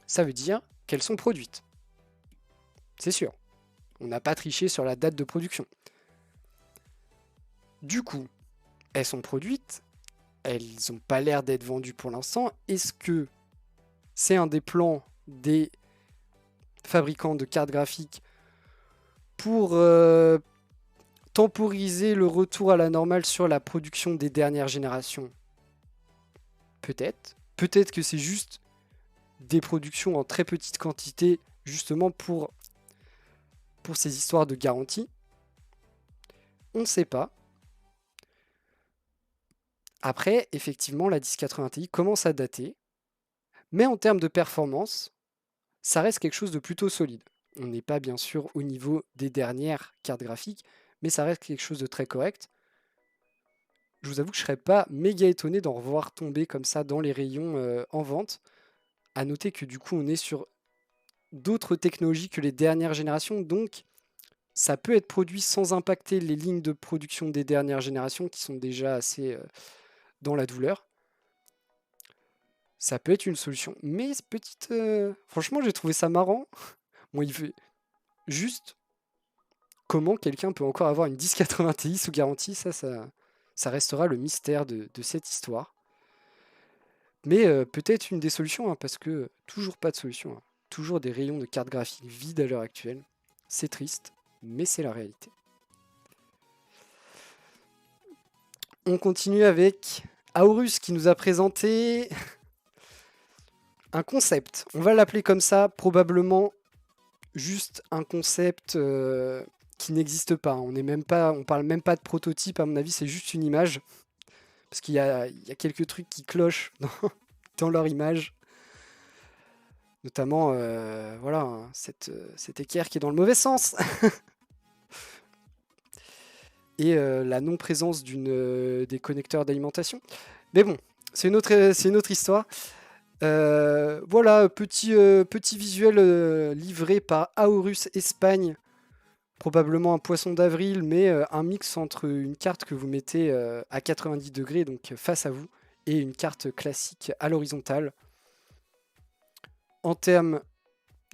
ça veut dire qu'elles sont produites. C'est sûr. On n'a pas triché sur la date de production. Du coup, elles sont produites. Elles n'ont pas l'air d'être vendues pour l'instant. Est-ce que c'est un des plans des fabricants de cartes graphiques pour temporiser le retour à la normale sur la production des dernières générations? Peut-être. Peut-être que c'est juste des productions en très petite quantité, justement pour ces histoires de garantie. On ne sait pas. Après, effectivement, la 1080 Ti commence à dater. Mais en termes de performance, ça reste quelque chose de plutôt solide. On n'est pas bien sûr au niveau des dernières cartes graphiques, mais ça reste quelque chose de très correct. Je vous avoue que je ne serais pas méga étonné d'en revoir tomber comme ça dans les rayons en vente. À noter que du coup on est sur d'autres technologies que les dernières générations, donc ça peut être produit sans impacter les lignes de production des dernières générations qui sont déjà assez dans la douleur. Ça peut être une solution. Mais petite... franchement, j'ai trouvé ça marrant. Bon, il fait juste comment quelqu'un peut encore avoir une 1080 Ti sous garantie, ça restera le mystère de cette histoire. Mais peut-être une des solutions, hein, parce que toujours pas de solution. Hein. Toujours des rayons de cartes graphiques vides à l'heure actuelle. C'est triste, mais c'est la réalité. On continue avec Aorus qui nous a présenté un concept. On va l'appeler comme ça, probablement juste un concept qui n'existe pas. On parle même pas de prototype, à mon avis, c'est juste une image. Parce qu'il y a quelques trucs qui clochent dans leur image. Notamment, voilà, hein, cette équerre qui est dans le mauvais sens. Et la non-présence des connecteurs d'alimentation. Mais bon, c'est une autre histoire. Voilà, petit visuel livré par Aorus Espagne. Probablement un poisson d'avril, mais un mix entre une carte que vous mettez à 90 degrés, donc face à vous, et une carte classique à l'horizontale. En termes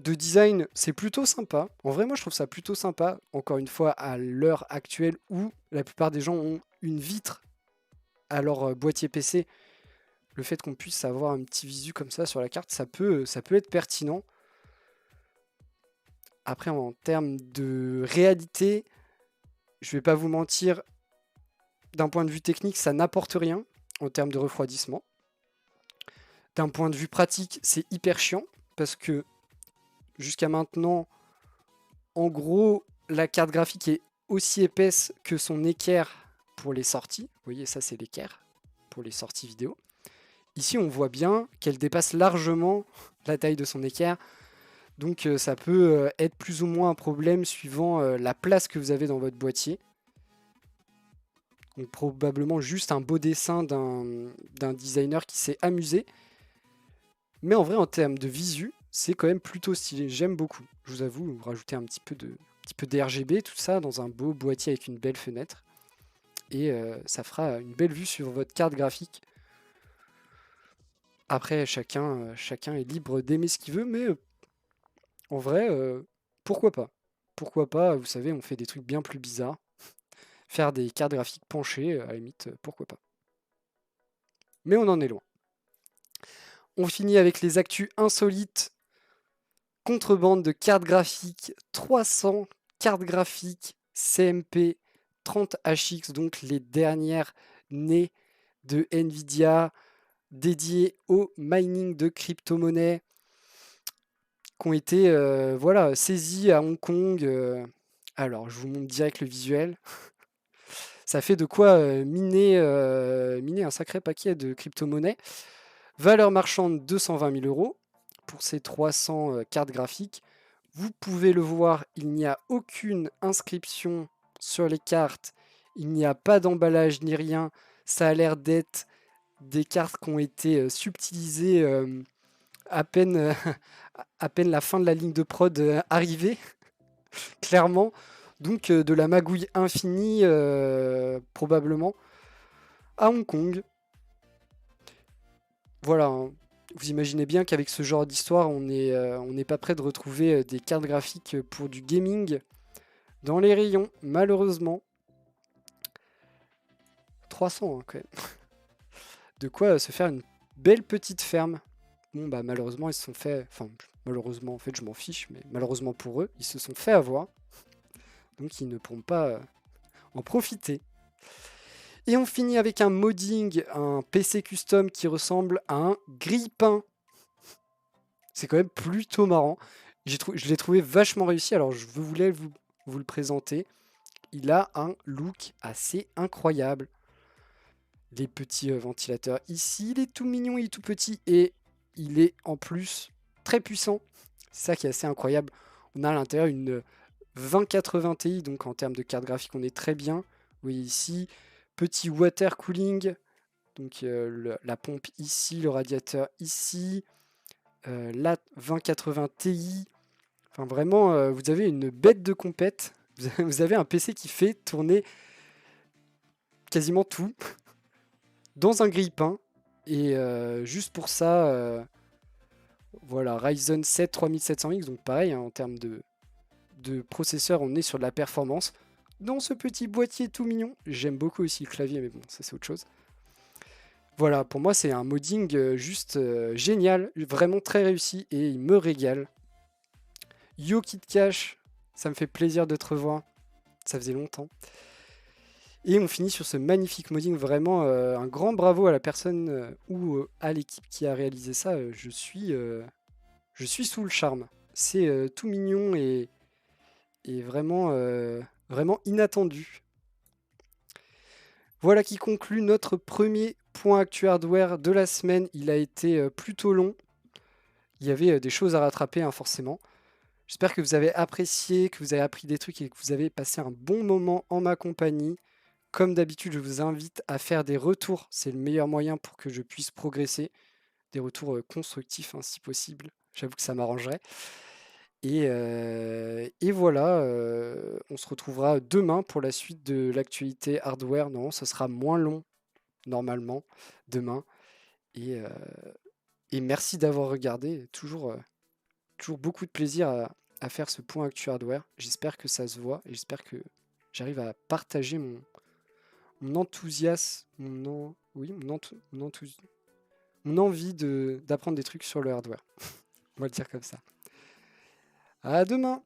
de design, c'est plutôt sympa. En vrai, moi, je trouve ça plutôt sympa. Encore une fois, à l'heure actuelle où la plupart des gens ont une vitre à leur boîtier PC, le fait qu'on puisse avoir un petit visu comme ça sur la carte, ça peut être pertinent. Après, en termes de réalité, je vais pas vous mentir, d'un point de vue technique, ça n'apporte rien en termes de refroidissement. D'un point de vue pratique, c'est hyper chiant parce que jusqu'à maintenant, en gros, la carte graphique est aussi épaisse que son équerre pour les sorties. Vous voyez, ça c'est l'équerre pour les sorties vidéo. Ici, on voit bien qu'elle dépasse largement la taille de son équerre. Donc ça peut être plus ou moins un problème suivant la place que vous avez dans votre boîtier. Donc probablement juste un beau dessin d'un designer qui s'est amusé. Mais en vrai, en termes de visu, c'est quand même plutôt stylé. J'aime beaucoup. Je vous avoue, vous rajoutez un petit peu d'RGB, tout ça, dans un beau boîtier avec une belle fenêtre. Et ça fera une belle vue sur votre carte graphique. Après, chacun est libre d'aimer ce qu'il veut, mais en vrai, pourquoi pas? pourquoi pas, vous savez, on fait des trucs bien plus bizarres. Faire des cartes graphiques penchées, à la limite, pourquoi pas. Mais on en est loin. On finit avec les actus insolites. Contrebande de cartes graphiques, 300 cartes graphiques CMP 30HX, donc les dernières nées de Nvidia dédiées au mining de crypto-monnaies qui ont été voilà, saisies à Hong Kong. Alors, je vous montre direct le visuel. Ça fait de quoi miner un sacré paquet de crypto-monnaies. Valeur marchande 220 000 € pour ces 300 cartes graphiques. Vous pouvez le voir, il n'y a aucune inscription sur les cartes. Il n'y a pas d'emballage ni rien. Ça a l'air d'être des cartes qui ont été subtilisées à peine, à peine la fin de la ligne de prod arrivée, clairement. Donc de la magouille infinie, probablement, à Hong Kong. Voilà, hein. Vous imaginez bien qu'avec ce genre d'histoire, on n'est pas prêt de retrouver des cartes graphiques pour du gaming dans les rayons, malheureusement. 300 hein, quand même. De quoi se faire une belle petite ferme. Bon bah malheureusement ils se sont fait... Enfin malheureusement en fait je m'en fiche, mais malheureusement pour eux, ils se sont fait avoir. Donc ils ne pourront pas en profiter. Et on finit avec un modding, un PC custom qui ressemble à un grille-pain. C'est quand même plutôt marrant. Je l'ai trouvé vachement réussi, alors je voulais vous le présenter. Il a un look assez incroyable. Les petits ventilateurs ici, il est tout mignon, il est tout petit et il est en plus très puissant. C'est ça qui est assez incroyable. On a à l'intérieur une 2080 Ti, donc en termes de carte graphique, on est très bien. Vous voyez ici, petit water cooling, donc la pompe ici, le radiateur ici, la 2080 Ti. Enfin vraiment, vous avez une bête de compète. Vous avez un PC qui fait tourner quasiment tout dans un grille-pain. Et juste pour ça, voilà, Ryzen 7 3700X, donc pareil, hein, en termes de processeur, on est sur de la performance. Dans ce petit boîtier tout mignon, j'aime beaucoup aussi le clavier, mais bon, ça c'est autre chose. Voilà, pour moi c'est un modding juste génial, vraiment très réussi et il me régale. Yo KitCash, ça me fait plaisir de te revoir, ça faisait longtemps. Et on finit sur ce magnifique modding, vraiment un grand bravo à la personne ou à l'équipe qui a réalisé ça. Je suis sous le charme. C'est tout mignon et vraiment, vraiment inattendu. Voilà qui conclut notre premier point actu hardware de la semaine. Il a été plutôt long. Il y avait des choses à rattraper, hein, forcément. J'espère que vous avez apprécié, que vous avez appris des trucs et que vous avez passé un bon moment en ma compagnie. Comme d'habitude, je vous invite à faire des retours. C'est le meilleur moyen pour que je puisse progresser. Des retours constructifs, hein, si possible. J'avoue que ça m'arrangerait. Et voilà, on se retrouvera demain pour la suite de l'actualité hardware. Non, ça sera moins long, normalement, demain. Et, et merci d'avoir regardé. Toujours beaucoup de plaisir à faire ce point actu hardware. J'espère que ça se voit et j'espère que j'arrive à partager mon enthousiasme, oui, mon envie d'apprendre des trucs sur le hardware. On va le dire comme ça. À demain!